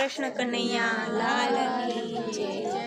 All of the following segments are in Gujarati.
કૃષ્ણ કનૈયા લાલ કી જય।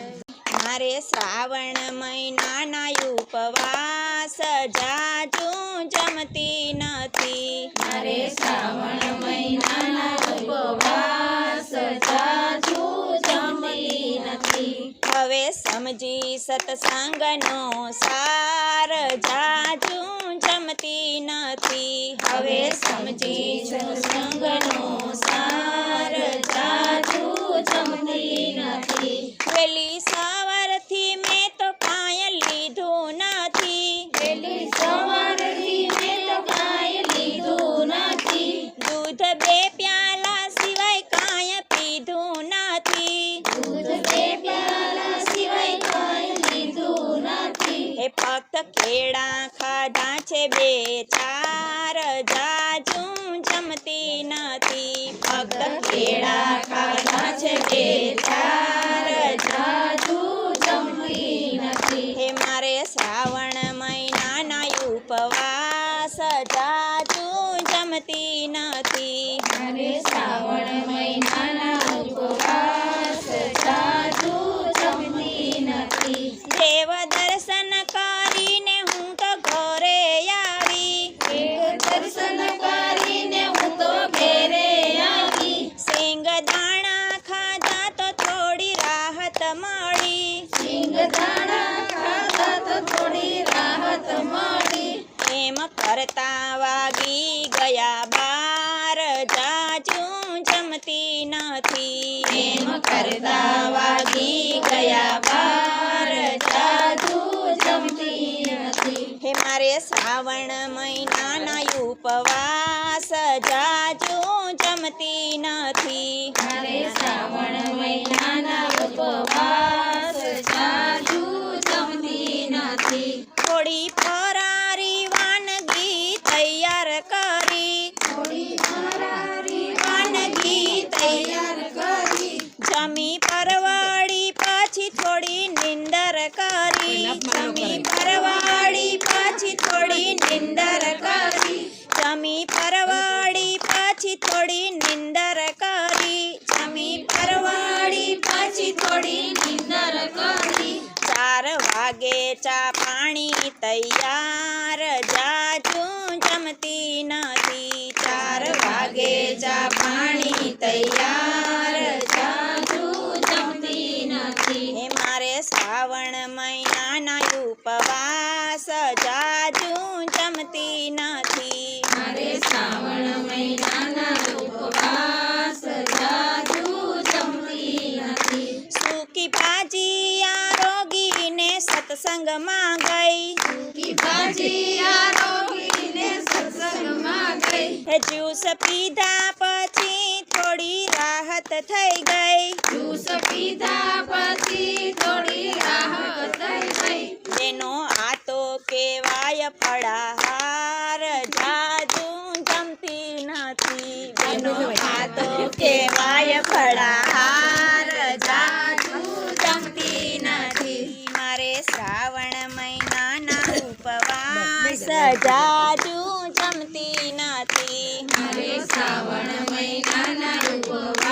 મારે શ્રાવણ મહિનાના ઉપવાસ જાજુ જમતી નથી। મારે શ્રાવણ મહિનાના ઉપવાસ જાજુ જમતી નથી। હવે સમજી સત્સંગનો સાર જાજુ જમતી નથી। હવે સમજી સત્સંગનો સાર જાજુ જમતી નથી। વેલી સવારથી મેં તો કાંઈ લીધું નથી। વેલી સવારથી મેં તો કાંઈ લીધું નથી। દૂધ 2 પ્યાલા સિવાય કાંઈ પીધું નથી। દૂધ 2 પ્યાલા સિવાય કાંઈ લીધું નથી। હે ફક્ત કેળા ખાધા છે 2-4 જાજુ જમતી નથી। ફક્ત કેળા ખાધા છે 2-4 જાજુ જમતી નથી। હે મારે શ્રાવણ મહિનાના ઉપવાસ જાજુ જમતી નથી। મારે શ્રાવણ મહિનાના ઉપવાસ જાજુ જમતી નથી। દેવ દર્શન કરીને હું તો ઘરે આવી। દેવ દર્શન કરીને હું તો ઘેરે આવી। સિંગદાણા ખાધા તો થોડી રાહત મળી। સિંગદાણા ખાધા તો થોડી રાહત મળી। એમ કરતા વાગી ગયા 12 જાજુ જમતી નથી। એમ કરતા વાગી ગયા 12 જાજુ જમતી નથી। હે મારે શ્રાવણ મહિનાના ઉપવાસ જાજુ જમતી નથી। મારે શ્રાવણ મહિનાના ઉપવાસ જાજુ જમતી નથી। થોડી ફરારી વાનગી તૈયાર કરી। થોડી ફરારી વાનગી તૈયાર કરી। જમી પરવાળી પછી થોડી નિંદર કરી। જમી પરવાળી પછી થોડી નિંદર કરી। જમી પરવાળી પછી થોડી નિંદર કરી। જમી પરવાળી પછી થોડી નિંદર કરી। 4 વાગે ચા પાણી તૈયાર જાજુ જમતી નથી। 4 વાગે ચા પાણી તૈયાર જાજુ જમતી નથી। હે મારે શ્રાવણ મહિનાના ઉપવાસ જાજુ જમતી નથી। મારે શ્રાવણ મહિનાના ઉપવાસ જાજુ જમતી નથી। સૂકી ભાજી આરોગીને સત્સંગમાં ગઈ। સૂકી ભાજી આરોગીને સત્સંગમાં ગઈ। હે જ્યુસ પીધા પછી થોડી રાહત થઈ ગઈ। જ્યુસ પીધા પછી થોડી રાહત થઈ ગઈ। તેનો આ તો કહેવાય ફળાહાર જાજુ જમતી નથી। તેનો આ તો કહેવાય ફળાહાર જાજુ જમતી નથી। મારે શ્રાવણ મહિનાના ઉપવાસ જાજુ જમતી નથી। મારે શ્રાવણ મહિનાના ઉપવાસ